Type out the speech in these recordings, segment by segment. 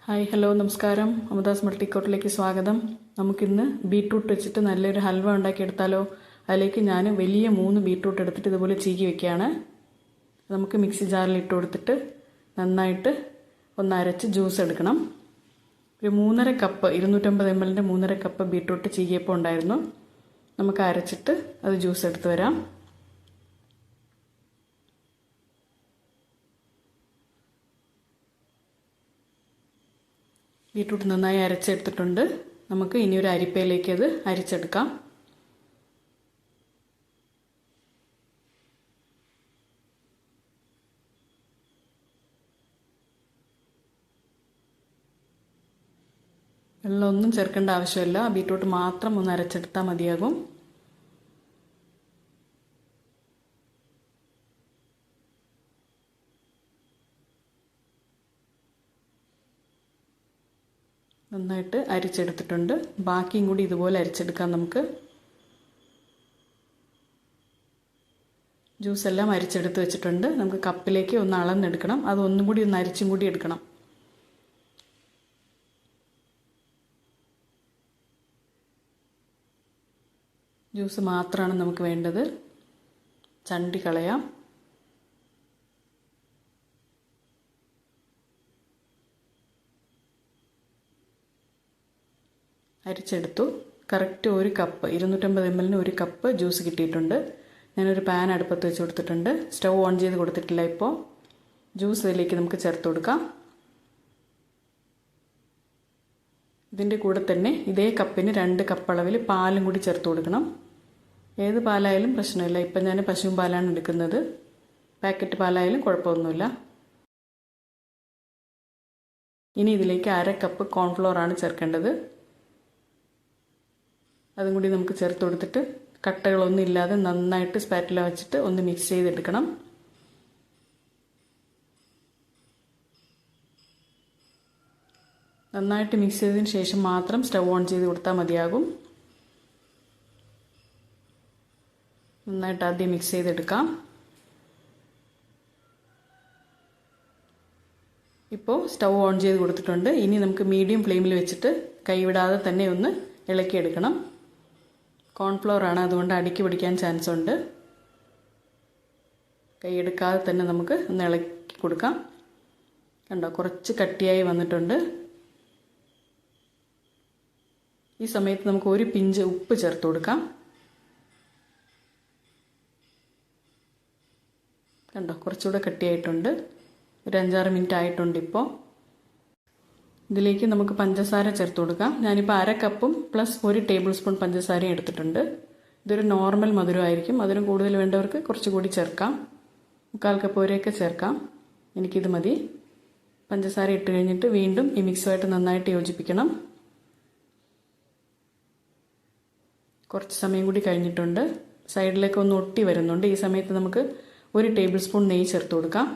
Hi hello നമസ്കാരം. അമൃതാസ് മൾട്ടിക്കോട്ടിലേക്ക് സ്വാഗതം. നമുക്കിന്ന് ബീട്രൂട്ട് വെച്ചിട്ട് നല്ലൊരു ഹൽവ ഉണ്ടാക്കിയെടുത്താലോ. അതിലേക്ക് ഞാൻ വലിയ 3 ബീട്രൂട്ട് എടുത്തിട്ട് ഇതുപോലെ ചീകി വെക്കുകയാണ്. നമുക്ക് മിക്സി ജാറിൽ ഇട്ട് കൊടുത്തിട്ട് നന്നായിട്ട് ഒന്ന് അരച്ച് ജ്യൂസ് എടുക്കണം. ഒരു 3.5 കപ്പ് 250 ml 3.5 കപ്പ് ബീട്രൂട്ട് ചീകിയപ്പോൾ ഉണ്ടായിരുന്നു. നമുക്ക് അരച്ചിട്ട് അത് ജ്യൂസ് എടുത്ത് വരാം. ബീട്രൂട്ട് നന്നായി അരച്ചെടുത്തിട്ടുണ്ട്. നമുക്ക് ഇനി ഒരു അരിപ്പയിലേക്ക് അത് അരിച്ചെടുക്കാം. വെള്ളമൊന്നും ചേർക്കേണ്ട ആവശ്യമില്ല. ബീട്രൂട്ട് മാത്രം ഒന്ന് അരച്ചെടുത്താൽ മതിയാകും. നന്നായിട്ട് അരിച്ചെടുത്തിട്ടുണ്ട്. ബാക്കിയും കൂടി ഇതുപോലെ അരിച്ചെടുക്കാം. നമുക്ക് ജ്യൂസ് എല്ലാം അരിച്ചെടുത്ത് വെച്ചിട്ടുണ്ട്. നമുക്ക് കപ്പിലേക്ക് ഒന്ന് അളന്നെടുക്കണം. അത് ഒന്നും കൂടി ഒന്ന് അരിച്ചും കൂടി എടുക്കണം. ജ്യൂസ് മാത്രമാണ് നമുക്ക് വേണ്ടത്. ചണ്ടി കളയാം. അരിച്ചെടുത്തു. Correct 1 cup 250 ml 1 cup juice കിട്ടിയിട്ടുണ്ട്. ഞാനൊരു പാൻ അടുപ്പത്ത് വെച്ച് കൊടുത്തിട്ടുണ്ട്. സ്റ്റൗ ഓൺ ചെയ്ത് കൊടുത്തിട്ടില്ല. ഇപ്പോൾ ജ്യൂസ് ഇതിലേക്ക് നമുക്ക് ചേർത്ത് കൊടുക്കാം. ഇതിൻ്റെ കൂടെ തന്നെ ഇതേ കപ്പിന് 2 കപ്പ് അളവിൽ പാലും കൂടി ചേർത്ത് കൊടുക്കണം. ഏത് പാലായാലും പ്രശ്നമില്ല. ഇപ്പം ഞാൻ പശുവും പാലാണ് എടുക്കുന്നത്. പാക്കറ്റ് പാലായാലും കുഴപ്പമൊന്നുമില്ല. ഇനി ഇതിലേക്ക് 1/2 കപ്പ് കോൺഫ്ലോർ ആണ് ചേർക്കേണ്ടത്. അതും കൂടി നമുക്ക് ചേർത്ത് കൊടുത്തിട്ട് കട്ടകളൊന്നും ഇല്ലാതെ നന്നായിട്ട് സ്പാറ്റില വെച്ചിട്ട് ഒന്ന് മിക്സ് ചെയ്തെടുക്കണം. നന്നായിട്ട് മിക്സ് ചെയ്തതിന് ശേഷം മാത്രം സ്റ്റൗ ഓൺ ചെയ്ത് കൊടുത്താൽ മതിയാകും. നന്നായിട്ട് ആദ്യം മിക്സ് ചെയ്തെടുക്കാം. ഇപ്പോൾ സ്റ്റൗ ഓൺ ചെയ്ത് കൊടുത്തിട്ടുണ്ട്. ഇനി നമുക്ക് മീഡിയം ഫ്ലെയിമിൽ വെച്ചിട്ട് കൈവിടാതെ തന്നെ ഒന്ന് ഇളക്കിയെടുക്കണം. കോൺഫ്ലോർ ആണ്, അതുകൊണ്ട് അടിക്ക് പിടിക്കാൻ ചാൻസ് ഉണ്ട്. കൈയെടുക്കാതെ തന്നെ നമുക്ക് ഒന്ന് ഇളക്കി കൊടുക്കാം. കണ്ടോ, കുറച്ച് കട്ടിയായി വന്നിട്ടുണ്ട്. ഈ സമയത്ത് നമുക്ക് 1 പിഞ്ച് ഉപ്പ് ചേർത്ത് കൊടുക്കാം. കണ്ടോ, കുറച്ചുകൂടെ കട്ടിയായിട്ടുണ്ട്. ഒരു 5-6 മിനിറ്റ് ആയിട്ടുണ്ട്. ഇപ്പോൾ ഇതിലേക്ക് നമുക്ക് പഞ്ചസാര ചേർത്ത് കൊടുക്കാം. ഞാനിപ്പോൾ 1/2 കപ്പും പ്ലസ് 1 ടേബിൾ സ്പൂൺ പഞ്ചസാരയും എടുത്തിട്ടുണ്ട്. ഇതൊരു നോർമൽ മധുരമായിരിക്കും. മധുരം കൂടുതൽ വേണ്ടവർക്ക് കുറച്ചുകൂടി ചേർക്കാം. 1/4 കപ്പ് വരെയൊക്കെ ചേർക്കാം. എനിക്കിത് മതി. പഞ്ചസാര ഇട്ട് കഴിഞ്ഞിട്ട് വീണ്ടും ഈ മിക്സുമായിട്ട് നന്നായിട്ട് യോജിപ്പിക്കണം. കുറച്ച് സമയം കൂടി കഴിഞ്ഞിട്ടുണ്ട്. സൈഡിലേക്ക് ഒന്ന് ഒട്ടി വരുന്നുണ്ട്. ഈ സമയത്ത് നമുക്ക് 1 ടേബിൾ സ്പൂൺ നെയ്യ് ചേർത്ത് കൊടുക്കാം.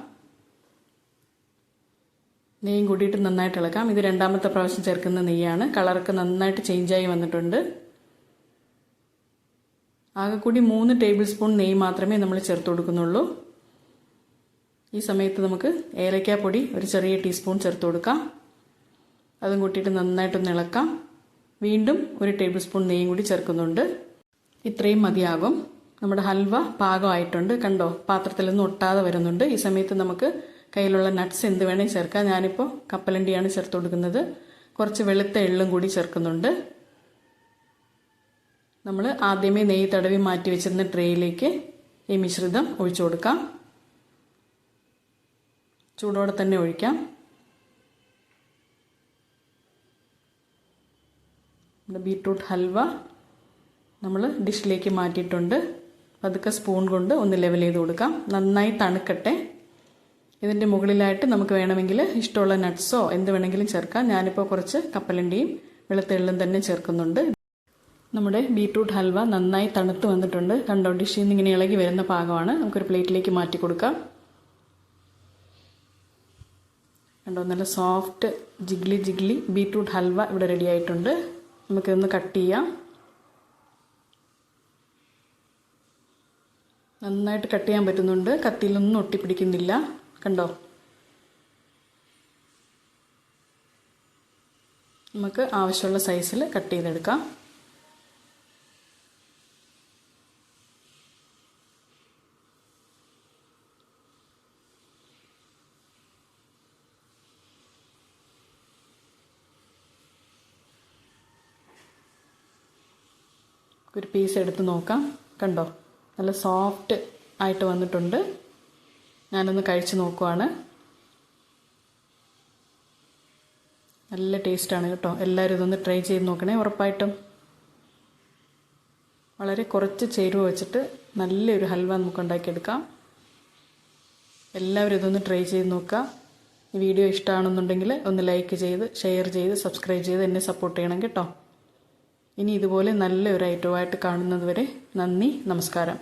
നെയ്യും കൂടിയിട്ട് നന്നായിട്ട് ഇളക്കാം. ഇത് 2ാമത്തെ പ്രാവശ്യം ചേർക്കുന്ന നെയ്യാണ്. കളറൊക്കെ നന്നായിട്ട് ചേഞ്ചായി വന്നിട്ടുണ്ട്. ആകെ കൂടി 3 ടേബിൾ സ്പൂൺ നെയ്യ് മാത്രമേ നമ്മൾ ചേർത്ത് കൊടുക്കുന്നുള്ളൂ. ഈ സമയത്ത് നമുക്ക് ഏലക്കാപ്പൊടി ഒരു ചെറിയ ടീസ്പൂൺ ചേർത്ത് കൊടുക്കാം. അതും കൂട്ടിയിട്ട് നന്നായിട്ടൊന്ന് ഇളക്കാം. വീണ്ടും 1 ടേബിൾ സ്പൂൺ നെയ്യും കൂടി ചേർക്കുന്നുണ്ട്. ഇത്രയും മതിയാകും. നമ്മുടെ ഹൽവ പാകമായിട്ടുണ്ട്. കണ്ടോ, പാത്രത്തിലൊന്നും ഒട്ടാതെ വരുന്നുണ്ട്. ഈ സമയത്ത് നമുക്ക് കയ്യിലുള്ള നട്ട്സ് എന്ത് വേണമെങ്കിൽ ചേർക്കാം. ഞാനിപ്പോൾ കപ്പലണ്ടിയാണ് ചേർത്ത് കൊടുക്കുന്നത്. കുറച്ച് വെളുത്ത എള്ളും കൂടി ചേർക്കുന്നുണ്ട്. നമ്മൾ ആദ്യമേ നെയ്യ് തടവി മാറ്റി വെച്ചിരുന്ന ട്രേയിലേക്ക് ഈ മിശ്രിതം ഒഴിച്ചു കൊടുക്കാം. ചൂടോടെ തന്നെ ഒഴിക്കാം. ബീട്രൂട്ട് ഹൽവ നമ്മൾ ഡിഷിലേക്ക് മാറ്റിയിട്ടുണ്ട്. പതുക്കെ സ്പൂൺ കൊണ്ട് ഒന്ന് ലെവൽ ചെയ്ത് കൊടുക്കാം. നന്നായി തണുക്കട്ടെ. ഇതിൻ്റെ മുകളിലായിട്ട് നമുക്ക് വേണമെങ്കിൽ ഇഷ്ടമുള്ള നട്ട്സോ എന്ത് വേണമെങ്കിലും ചേർക്കാം. ഞാനിപ്പോൾ കുറച്ച് കപ്പലണ്ടിയും വെളുത്ത എള്ളും തന്നെ ചേർക്കുന്നുണ്ട്. നമ്മുടെ ബീട്രൂട്ട് ഹൽവ നന്നായി തണുത്ത് വന്നിട്ടുണ്ട്. കണ്ടോ, ഡിഷിൽ നിന്ന് ഇങ്ങനെ ഇളകി വരുന്ന പാകമാണ്. നമുക്കൊരു പ്ലേറ്റിലേക്ക് മാറ്റി കൊടുക്കാം. കണ്ടോ, നല്ല സോഫ്റ്റ് ജിഗ്ലി ബീട്രൂട്ട് ഹൽവ ഇവിടെ റെഡി ആയിട്ടുണ്ട്. നമുക്കിതൊന്ന് കട്ട് ചെയ്യാം. നന്നായിട്ട് കട്ട് ചെയ്യാൻ പറ്റുന്നുണ്ട്. കത്തിയിലൊന്നും ഒട്ടിപ്പിടിക്കുന്നില്ല. കണ്ടോ, നമുക്ക് ആവശ്യമുള്ള സൈസിൽ കട്ട് ചെയ്തെടുക്കാം. ഒരു പീസ് എടുത്ത് നോക്കാം. കണ്ടോ, നല്ല സോഫ്റ്റ് ആയിട്ട് വന്നിട്ടുണ്ട്. ഞാനൊന്ന് കഴിച്ച് നോക്കുവാണ്. നല്ല ടേസ്റ്റാണ് കേട്ടോ. എല്ലാവരും ഇതൊന്ന് ട്രൈ ചെയ്ത് നോക്കണേ ഉറപ്പായിട്ടും. വളരെ കുറച്ച് ചേരുവ വെച്ചിട്ട് നല്ലൊരു ഹൽവ നമുക്ക് ഉണ്ടാക്കിയെടുക്കാം. എല്ലാവരും ഇതൊന്ന് ട്രൈ ചെയ്ത് നോക്കുക. ഈ വീഡിയോ ഇഷ്ടമാണെന്നുണ്ടെങ്കിൽ ഒന്ന് ലൈക്ക് ചെയ്ത് ഷെയർ ചെയ്ത് സബ്സ്ക്രൈബ് ചെയ്ത് എന്നെ സപ്പോർട്ട് ചെയ്യണം കേട്ടോ. ഇനി ഇതുപോലെ നല്ലൊരു ഐറ്റമായിട്ട് കാണുന്നത് വരെ നന്ദി, നമസ്കാരം.